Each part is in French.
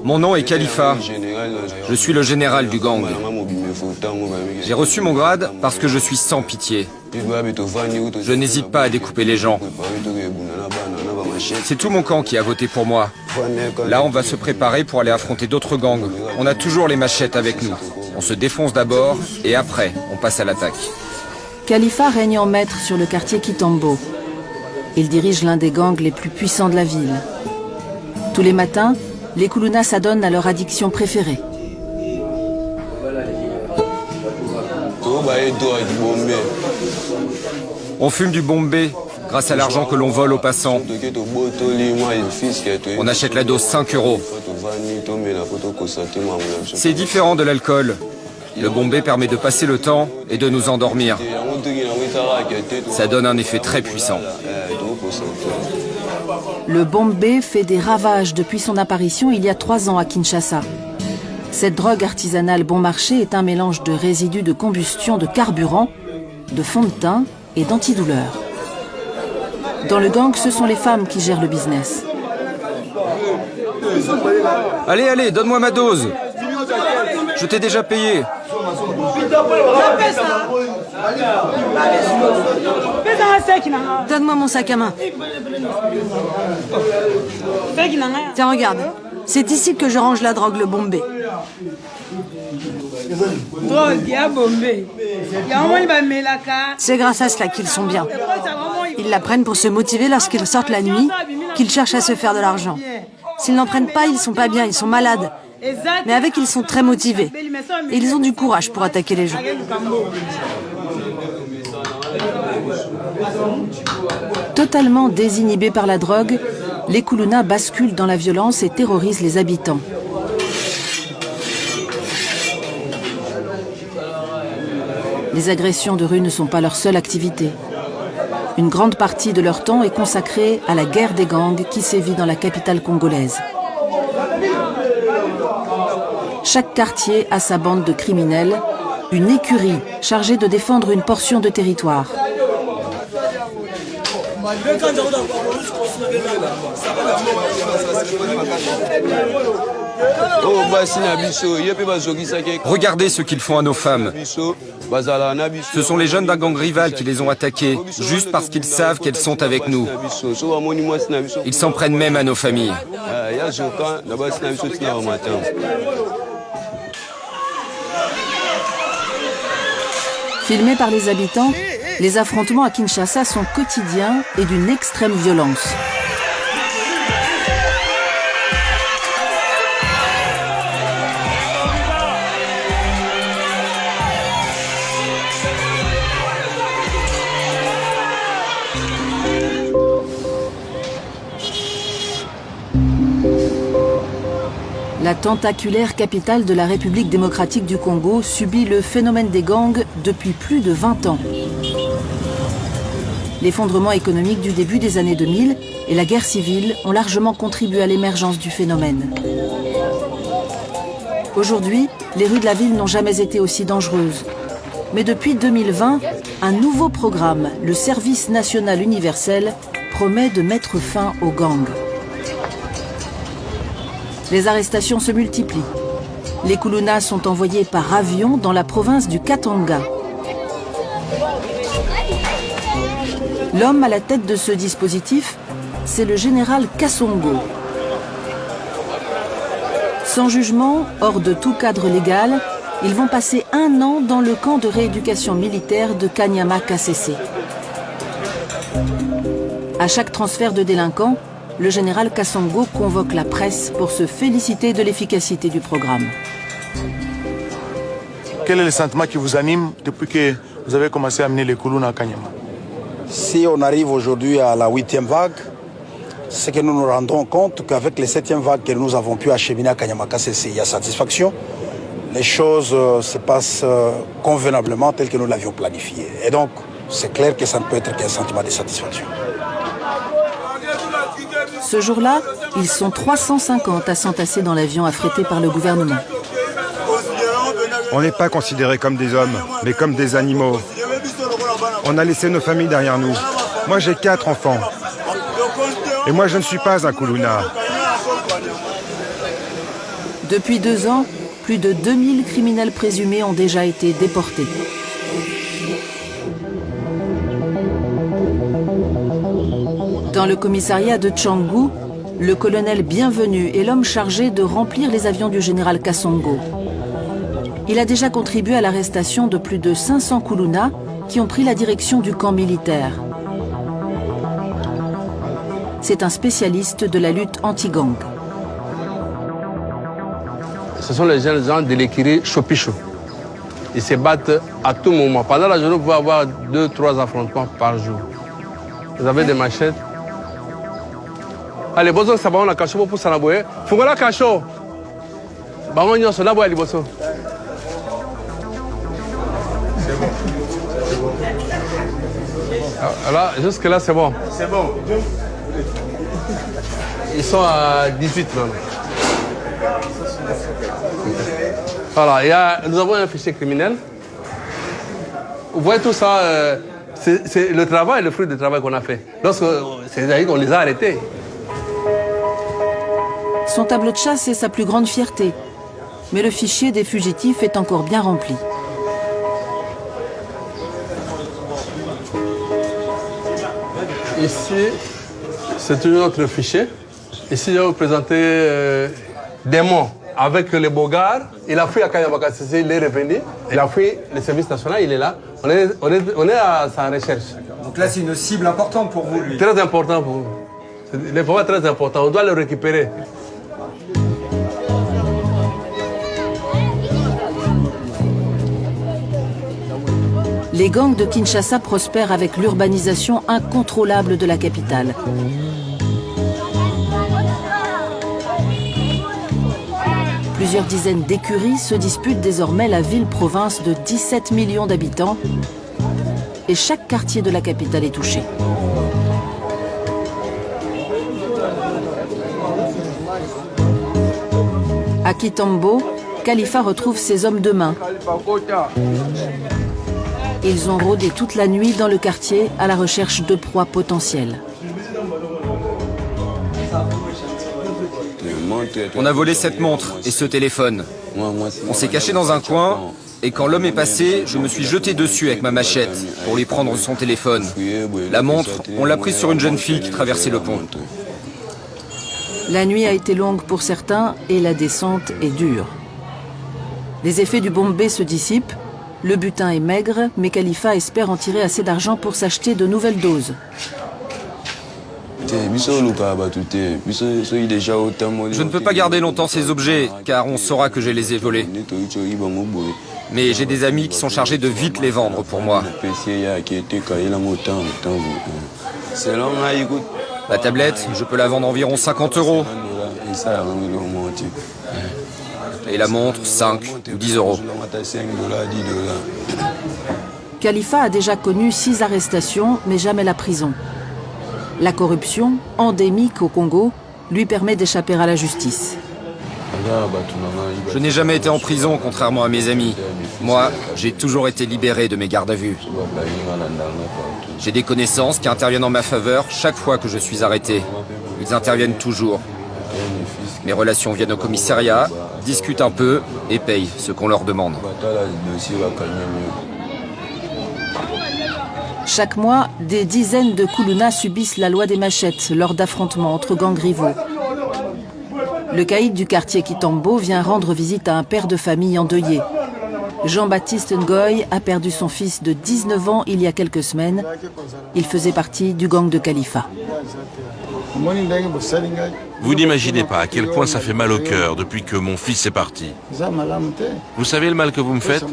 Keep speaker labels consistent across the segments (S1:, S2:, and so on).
S1: Mon nom est Khalifa. Je suis le général du gang. J'ai reçu mon grade parce que je suis sans pitié. Je n'hésite pas à découper les gens. C'est tout mon camp qui a voté pour moi. Là, on va se préparer pour aller affronter d'autres gangs. On a toujours les machettes avec nous. On se défonce d'abord et après, on passe à l'attaque.
S2: Khalifa règne en maître sur le quartier Kitambo. Il dirige l'un des gangs les plus puissants de la ville. Tous les matins, les Kulunas s'adonnent à leur addiction préférée.
S1: On fume du bombé grâce à l'argent que l'on vole aux passants. On achète la dose 5 €. C'est différent de l'alcool. Le bombé permet de passer le temps et de nous endormir. Ça donne un effet très puissant.
S2: Le bombé fait des ravages depuis son apparition il y a 3 ans à Kinshasa. Cette drogue artisanale bon marché est un mélange de résidus de combustion, de carburant, de fond de teint et d'antidouleur. Dans le gang, ce sont les femmes qui gèrent le business.
S1: Allez, allez, donne-moi ma dose. Je t'ai déjà payé.
S3: Donne-moi mon sac à main. Tiens, regarde. C'est ici que je range la drogue, le bombé. C'est grâce à cela qu'ils sont bien. Ils la prennent pour se motiver lorsqu'ils sortent la nuit, qu'ils cherchent à se faire de l'argent. S'ils n'en prennent pas, ils sont pas bien, ils sont malades. Mais avec, ils sont très motivés. Et ils ont du courage pour attaquer les gens.
S2: Totalement désinhibés par la drogue, les Kulunas basculent dans la violence et terrorisent les habitants. Les agressions de rue ne sont pas leur seule activité. Une grande partie de leur temps est consacrée à la guerre des gangs qui sévit dans la capitale congolaise. Chaque quartier a sa bande de criminels, une écurie chargée de défendre une portion de territoire.
S1: Regardez ce qu'ils font à nos femmes. Ce sont les jeunes d'un gang rival qui les ont attaqués, juste parce qu'ils savent qu'elles sont avec nous. Ils s'en prennent même à nos familles.
S2: Filmés par les habitants, les affrontements à Kinshasa sont quotidiens et d'une extrême violence. La tentaculaire capitale de la République démocratique du Congo subit le phénomène des gangs depuis plus de 20 ans. L'effondrement économique du début des années 2000 et la guerre civile ont largement contribué à l'émergence du phénomène. Aujourd'hui, les rues de la ville n'ont jamais été aussi dangereuses. Mais depuis 2020, un nouveau programme, le Service national universel, promet de mettre fin aux gangs. Les arrestations se multiplient. Les Kulunas sont envoyés par avion dans la province du Katanga. L'homme à la tête de ce dispositif, c'est le général Kassongo. Sans jugement, hors de tout cadre légal, ils vont passer 1 an dans le camp de rééducation militaire de Kanyama-Kasese. À chaque transfert de délinquants, le général Kassongo convoque la presse pour se féliciter de l'efficacité du programme.
S4: Quel est le sentiment qui vous anime depuis que vous avez commencé à mener les Kulunas à Kanyama?
S5: Si on arrive aujourd'hui à la 8e vague, c'est que nous nous rendons compte qu'avec les 7e vagues que nous avons pu acheminer à Kanyama-Kasese, il y a satisfaction. Les choses se passent convenablement telles que nous l'avions planifié. Et donc, c'est clair que ça ne peut être qu'un sentiment de satisfaction.
S2: Ce jour-là, ils sont 350 à s'entasser dans l'avion affrété par le gouvernement.
S6: On n'est pas considérés comme des hommes, mais comme des animaux. On a laissé nos familles derrière nous. Moi, j'ai 4 enfants. Et moi, je ne suis pas un Kuluna.
S2: Depuis 2 ans, plus de 2000 criminels présumés ont déjà été déportés. Dans le commissariat de Canggu, le colonel Bienvenu est l'homme chargé de remplir les avions du général Kassongo. Il a déjà contribué à l'arrestation de plus de 500 Kuluna qui ont pris la direction du camp militaire. C'est un spécialiste de la lutte anti-gang.
S7: Ce sont les jeunes gens de l'écurie Chopicho. Ils se battent à tout moment. Pendant la journée, vous pouvez avoir 2-3 affrontements par jour. Vous avez des machettes. Allez, bozo, ça va, on a caché pour ça, naboye. Faut la cache. Bah, on y a son naboye, liboso. C'est bon. Là, jusque-là, c'est bon. C'est bon. Ils sont à 18 maintenant. Voilà, nous avons un fichier criminel. Vous voyez tout ça, c'est le travail, le fruit du travail qu'on a fait. C'est-à-dire qu'on les a arrêtés.
S2: Son tableau de chasse est sa plus grande fierté. Mais le fichier des fugitifs est encore bien rempli.
S7: Ici, c'est toujours notre fichier. Ici, je vais vous présenter Démon. Avec les Bogards, il a fui à Kanyamaka, il est revenu. Il a fui le service national, il est là. On est à sa recherche.
S1: Donc là, c'est une cible importante pour vous, lui.
S7: Très important pour vous. C'est vraiment très important. On doit le récupérer.
S2: Les gangs de Kinshasa prospèrent avec l'urbanisation incontrôlable de la capitale. Plusieurs dizaines d'écuries se disputent désormais la ville-province de 17 millions d'habitants et chaque quartier de la capitale est touché. À Kitambo, Khalifa retrouve ses hommes de main. Ils ont rôdé toute la nuit dans le quartier à la recherche de proies potentielles.
S1: On a volé cette montre et ce téléphone. On s'est caché dans un coin et quand l'homme est passé, je me suis jeté dessus avec ma machette pour lui prendre son téléphone. La montre, on l'a prise sur une jeune fille qui traversait le pont.
S2: La nuit a été longue pour certains et la descente est dure. Les effets du bombé se dissipent, le butin est maigre, mais Khalifa espère en tirer assez d'argent pour s'acheter de nouvelles doses.
S1: Je ne peux pas garder longtemps ces objets, car on saura que je les ai volés. Mais j'ai des amis qui sont chargés de vite les vendre pour moi. La tablette, je peux la vendre environ 50 €. Et la montre, 5 ou 10 €.
S2: Khalifa a déjà connu 6 arrestations, mais jamais la prison. La corruption, endémique au Congo, lui permet d'échapper à la justice.
S1: Je n'ai jamais été en prison, contrairement à mes amis. Moi, j'ai toujours été libéré de mes gardes à vue. J'ai des connaissances qui interviennent en ma faveur chaque fois que je suis arrêté. Ils interviennent toujours. Mes relations viennent au commissariat, discutent un peu et payent ce qu'on leur demande.
S2: Chaque mois, des dizaines de Kuluna subissent la loi des machettes lors d'affrontements entre gangs rivaux. Le caïd du quartier Kitambo vient rendre visite à un père de famille endeuillé. Jean-Baptiste Ngoy a perdu son fils de 19 ans il y a quelques semaines. Il faisait partie du gang de Khalifa.
S8: Vous n'imaginez pas à quel point ça fait mal au cœur depuis que mon fils est parti. Vous savez le mal que vous me faites ?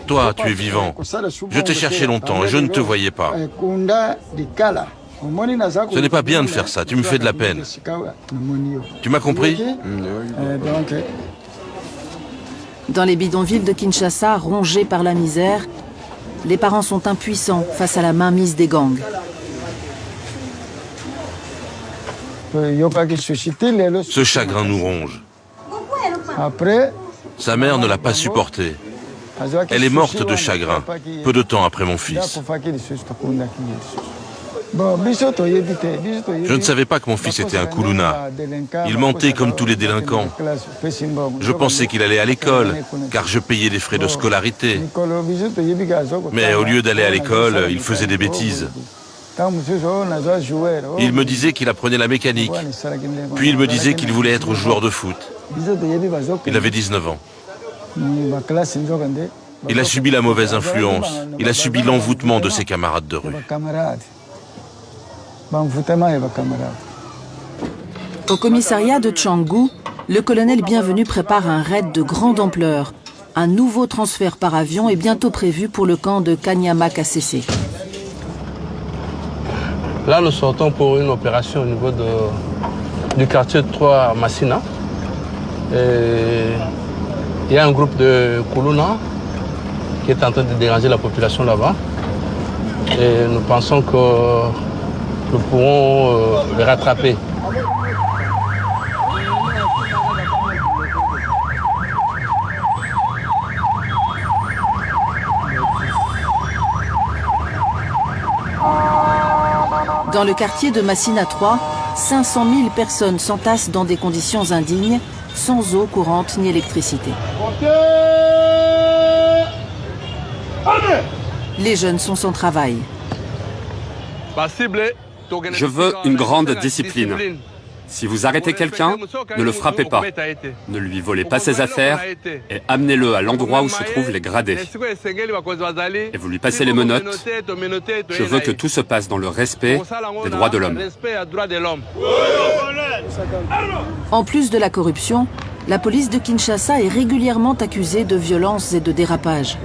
S8: Toi, tu es vivant. Je t'ai cherché longtemps et je ne te voyais pas. Ce n'est pas bien de faire ça, tu me fais de la peine. Tu m'as compris ?
S2: Dans les bidonvilles de Kinshasa, rongés par la misère, les parents sont impuissants face à la mainmise des gangs.
S8: Ce chagrin nous ronge. Sa mère ne l'a pas supporté. Elle est morte de chagrin, peu de temps après mon fils. Je ne savais pas que mon fils était un Kuluna. Il mentait comme tous les délinquants. Je pensais qu'il allait à l'école, car je payais les frais de scolarité. Mais au lieu d'aller à l'école, il faisait des bêtises. Il me disait qu'il apprenait la mécanique. Puis il me disait qu'il voulait être joueur de foot. Il avait 19 ans. Il a subi la mauvaise influence. Il a subi l'envoûtement de ses camarades de rue.
S2: Au commissariat de Canggu, le colonel Bienvenu prépare un raid de grande ampleur. Un nouveau transfert par avion est bientôt prévu pour le camp de Kanyama-Kasese.
S7: Là, nous sortons pour une opération au niveau du quartier 3 à Massina. Il y a un groupe de Kuluna qui est en train de déranger la population là-bas. Et nous pensons que nous pourrons les rattraper.
S2: Dans le quartier de Massina 3, 500 000 personnes s'entassent dans des conditions indignes, sans eau courante ni électricité. Les jeunes sont sans travail.
S9: Je veux une grande discipline. Si vous arrêtez quelqu'un, ne le frappez pas. Ne lui volez pas ses affaires et amenez-le à l'endroit où se trouvent les gradés. Et vous lui passez les menottes. Je veux que tout se passe dans le respect des droits de l'homme.
S2: En plus de la corruption, la police de Kinshasa est régulièrement accusée de violences et de dérapages.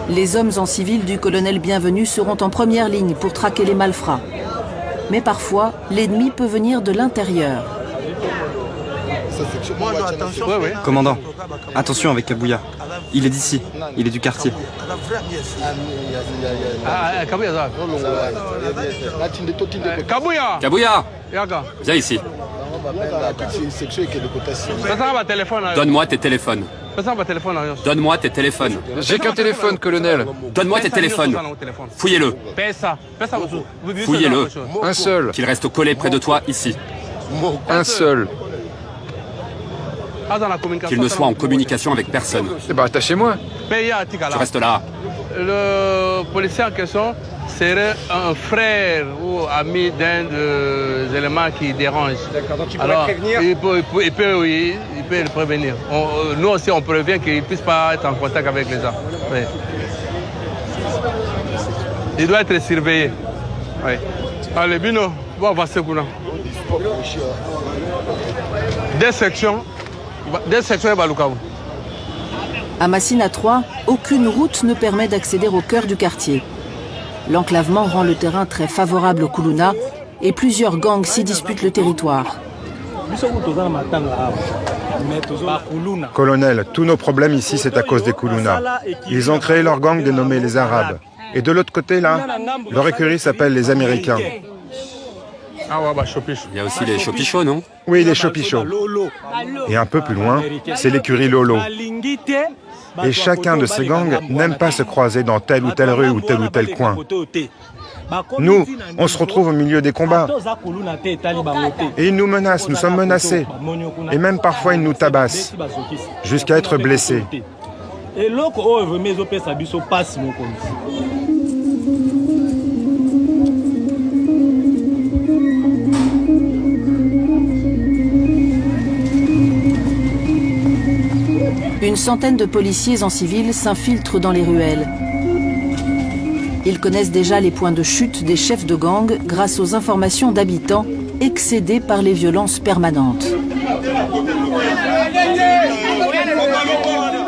S2: Les hommes en civil du colonel Bienvenu seront en première ligne pour traquer les malfrats. Mais parfois, l'ennemi peut venir de l'intérieur.
S10: Commandant, attention avec Kabouya. Il est d'ici, il est du quartier.
S9: Kabouya, viens ici. Donne-moi tes téléphones. Donne-moi tes téléphones.
S11: J'ai qu'un téléphone, colonel.
S9: Donne-moi tes téléphones. Fouillez-le. Fouillez-le.
S11: Un seul.
S9: Qu'il reste collé près de toi, ici.
S11: Un seul.
S9: Qu'il ne soit en communication avec personne.
S11: Eh ben, attachez-moi.
S9: Tu restes là.
S7: Le policier en question serait un frère ou ami d'un des éléments qui dérange.
S10: D'accord, donc il
S7: pourrait prévenir. Il peut le prévenir. Nous aussi, on prévient qu'il ne puisse pas être en contact avec les gens. Oui. Il doit être surveillé. Oui. Allez, Bino, on va se couler. Des sections et Balukavu.
S2: À Massina 3, aucune route ne permet d'accéder au cœur du quartier. L'enclavement rend le terrain très favorable aux Kuluna et plusieurs gangs s'y disputent le territoire.
S6: Colonel, tous nos problèmes ici, c'est à cause des Kuluna. Ils ont créé leur gang dénommé les Arabes. Et de l'autre côté, là, leur écurie s'appelle les Américains.
S9: Il y a aussi les Chopichos, non?
S6: Oui, les Chopichos. Et un peu plus loin, c'est l'écurie Lolo. Et chacun de ces gangs n'aime pas se croiser dans telle ou telle rue ou tel coin. Nous, on se retrouve au milieu des combats. Et ils nous menacent, nous sommes menacés. Et même parfois, ils nous tabassent, jusqu'à être blessés.
S2: Une centaine de policiers en civil s'infiltrent dans les ruelles. Ils connaissent déjà les points de chute des chefs de gang grâce aux informations d'habitants excédés par les violences permanentes.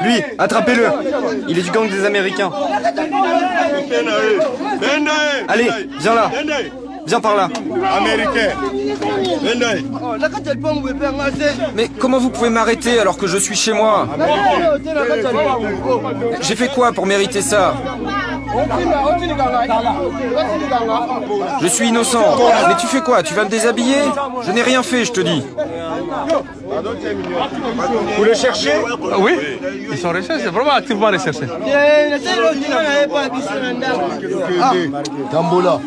S10: Lui, attrapez-le. Il est du gang des Américains. Allez, viens là. Viens par là.
S1: Mais comment vous pouvez m'arrêter alors que je suis chez moi? J'ai fait quoi pour mériter ça? Je suis innocent. Mais tu fais quoi? Tu vas me déshabiller? Je n'ai rien fait, je te dis.
S4: Vous le cherchez?
S7: Oui, ils sont recherchés, c'est vraiment activement recherchés.
S4: Tambola.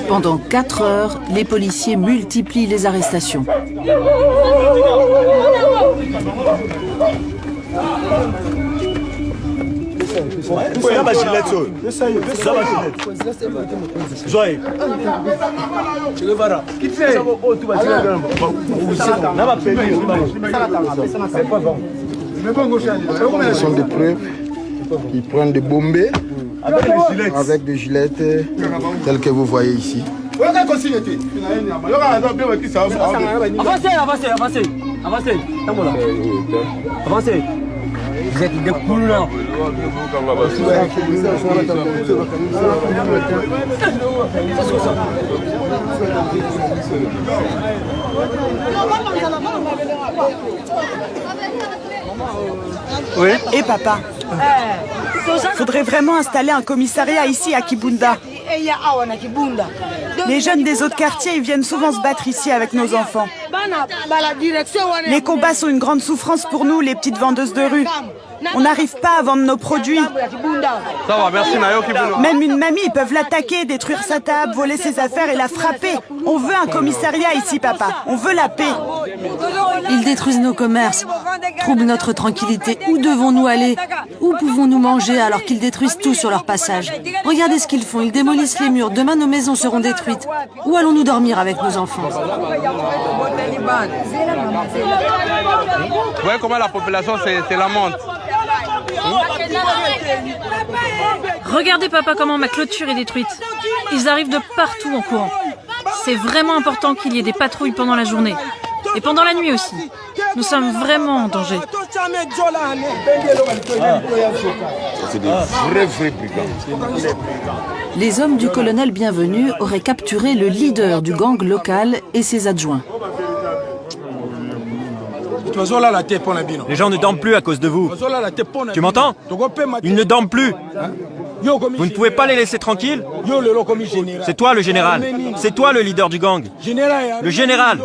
S2: Pendant 4 heures, les policiers multiplient les arrestations.
S12: Ce sont des preuves. Ils prennent des bombées avec des gilettes telles que vous voyez ici.
S13: Avancez, avancez, avancez. Avancez. Avancez. Vous êtes des couleurs.
S7: Oui.
S3: Et papa, faudrait vraiment installer un commissariat ici à Kibunda. Les jeunes des autres quartiers, ils viennent souvent se battre ici avec nos enfants. Les combats sont une grande souffrance pour nous, les petites vendeuses de rue. On n'arrive pas à vendre nos produits.
S7: Ça va, merci Nayo.
S3: Même une mamie, ils peuvent l'attaquer, détruire sa table, voler ses affaires et la frapper. On veut un commissariat ici, papa. On veut la paix.
S2: Ils détruisent nos commerces, troublent notre tranquillité. Où devons-nous aller? Où pouvons-nous manger alors qu'ils détruisent tout sur leur passage? Regardez ce qu'ils font, ils démolissent les murs. Demain, nos maisons seront détruites. Où allons-nous dormir avec nos enfants?
S7: Vous voyez comment la population se lamente.
S14: Regardez papa comment ma clôture est détruite. Ils arrivent de partout en courant. C'est vraiment important qu'il y ait des patrouilles pendant la journée. Et pendant la nuit aussi. Nous sommes vraiment en danger.
S12: C'est des vrais brigands.
S2: Les hommes du colonel Bienvenu auraient capturé le leader du gang local et ses adjoints.
S15: Les gens ne dorment plus à cause de vous. Tu m'entends? Ils ne dorment plus. Vous ne pouvez pas les laisser tranquilles? C'est toi le général. C'est toi le leader du gang. Le général.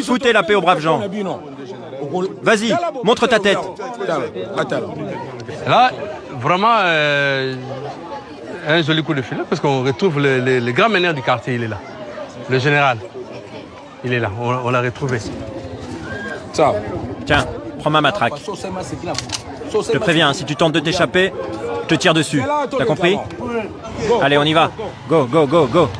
S15: Foutez la paix aux braves gens. Vas-y, montre ta tête.
S7: Là, vraiment, un joli coup de filet, parce qu'on retrouve le grand meneur du quartier, il est là. Le général. Il est là, on l'a retrouvé.
S15: Ça. Tiens, prends ma matraque. Je te préviens, si tu tentes de t'échapper, je te tire dessus. T'as compris? Allez, on y va. Go, go, go, go.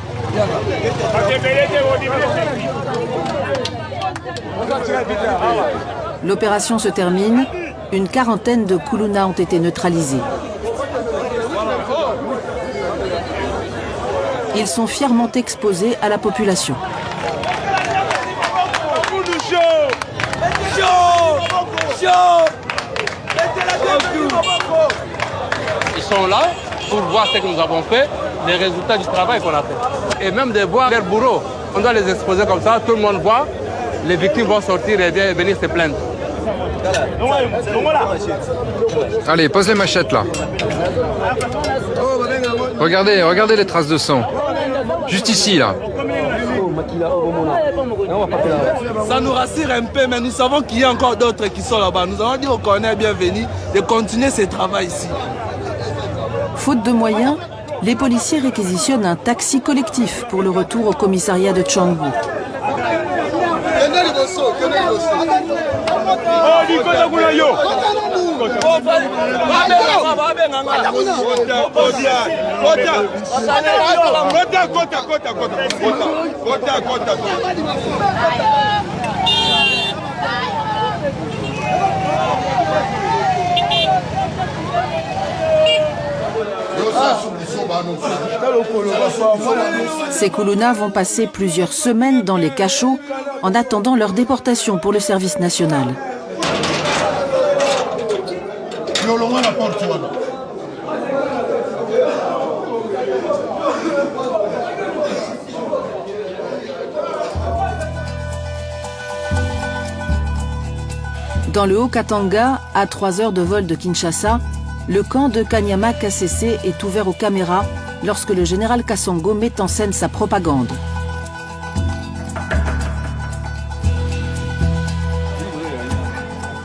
S2: L'opération se termine. Une quarantaine de Koulouna ont été neutralisés. Ils sont fièrement exposés à la population.
S7: Ils sont là pour voir ce que nous avons fait, les résultats du travail qu'on a fait. Et même de voir leurs bourreaux. On doit les exposer comme ça, tout le monde voit. Les victimes vont sortir et venir se plaindre.
S11: Allez, pose les machettes là. Regardez, regardez les traces de sang. Juste ici là.
S16: Ça nous rassure un peu, mais nous savons qu'il y a encore d'autres qui sont là-bas. Nous avons dit au colonel bienvenu de continuer ce travail ici.
S2: Faute de moyens, les policiers réquisitionnent un taxi collectif pour le retour au commissariat de Tchangou. Ces Koulouna vont passer plusieurs semaines dans les cachots en attendant leur déportation pour le service national. Dans le Haut-Katanga, à 3 heures de vol de Kinshasa, Le camp de Kanyama Kasese est ouvert aux caméras lorsque le général Kasongo met en scène sa propagande.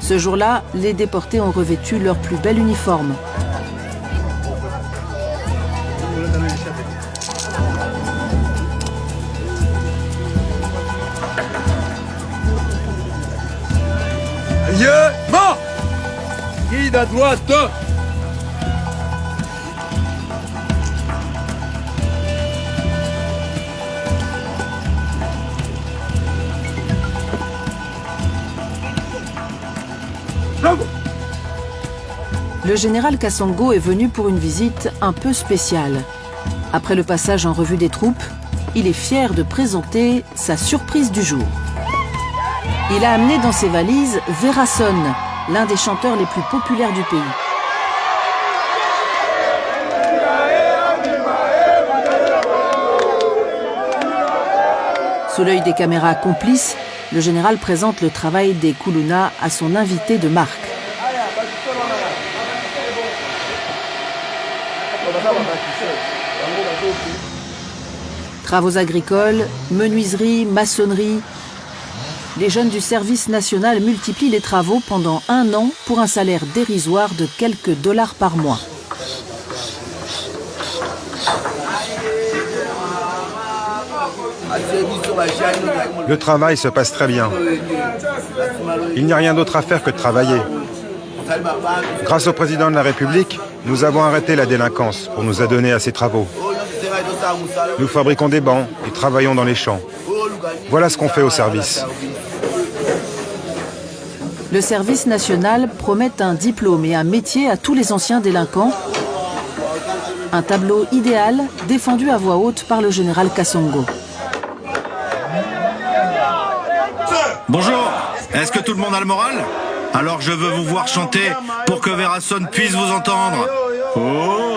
S2: Ce jour-là, les déportés ont revêtu leur plus bel uniforme.
S16: Guide à droite.
S2: Le général Kasongo est venu pour une visite un peu spéciale. Après le passage en revue des troupes, il est fier de présenter sa surprise du jour. Il a amené dans ses valises Verason, l'un des chanteurs les plus populaires du pays. Sous l'œil des caméras complices, le général présente le travail des Kuluna à son invité de marque. Travaux agricoles, menuiserie, maçonnerie. Les jeunes du service national multiplient les travaux pendant 1 an pour un salaire dérisoire de quelques dollars par mois.
S6: Le travail se passe très bien. Il n'y a rien d'autre à faire que de travailler. Grâce au président de la République, nous avons arrêté la délinquance pour nous adonner à ces travaux. Nous fabriquons des bancs et travaillons dans les champs. Voilà ce qu'on fait au service.
S2: Le service national promet un diplôme et un métier à tous les anciens délinquants. Un tableau idéal défendu à voix haute par le général Kasongo.
S17: Bonjour, est-ce que tout le monde a le moral? Alors je veux vous voir chanter pour que Verason puisse vous entendre. Oh.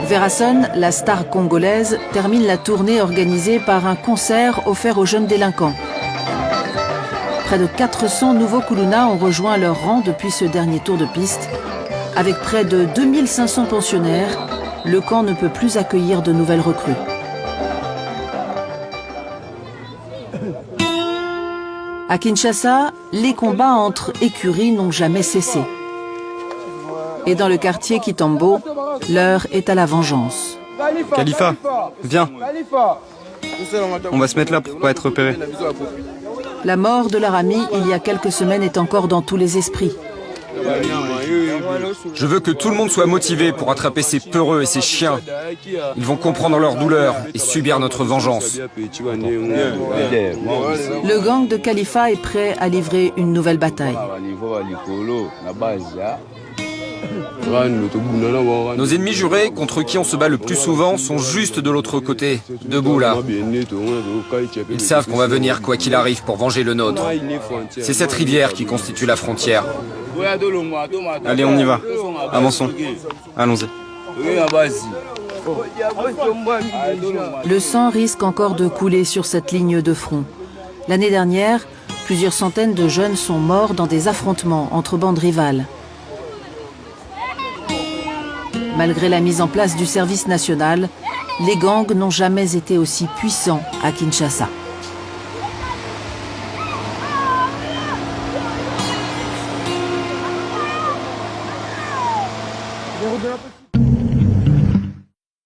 S2: Verason, la star congolaise, termine la tournée organisée par un concert offert aux jeunes délinquants. Près de 400 nouveaux Kuluna ont rejoint leur rang depuis ce dernier tour de piste. Avec près de 2500 pensionnaires, le camp ne peut plus accueillir de nouvelles recrues. À Kinshasa, les combats entre écuries n'ont jamais cessé. Et dans le quartier Kitambo, l'heure est à la vengeance.
S10: Khalifa, viens. On va se mettre là pour pas être repéré.
S2: La mort de leur ami il y a quelques semaines est encore dans tous les esprits.
S1: Je veux que tout le monde soit motivé pour attraper ces peureux et ces chiens. Ils vont comprendre leur douleur et subir notre vengeance.
S2: Le gang de Khalifa est prêt à livrer une nouvelle bataille.
S1: Nos ennemis jurés, contre qui on se bat le plus souvent, sont juste de l'autre côté, debout là. Ils savent qu'on va venir quoi qu'il arrive pour venger le nôtre. C'est cette rivière qui constitue la frontière.
S10: Allez, on y va. Avançons. Allons-y.
S2: Le sang risque encore de couler sur cette ligne de front. L'année dernière, plusieurs centaines de jeunes sont morts dans des affrontements entre bandes rivales. Malgré la mise en place du service national, les gangs n'ont jamais été aussi puissants à Kinshasa.
S4: Les routes de la petite.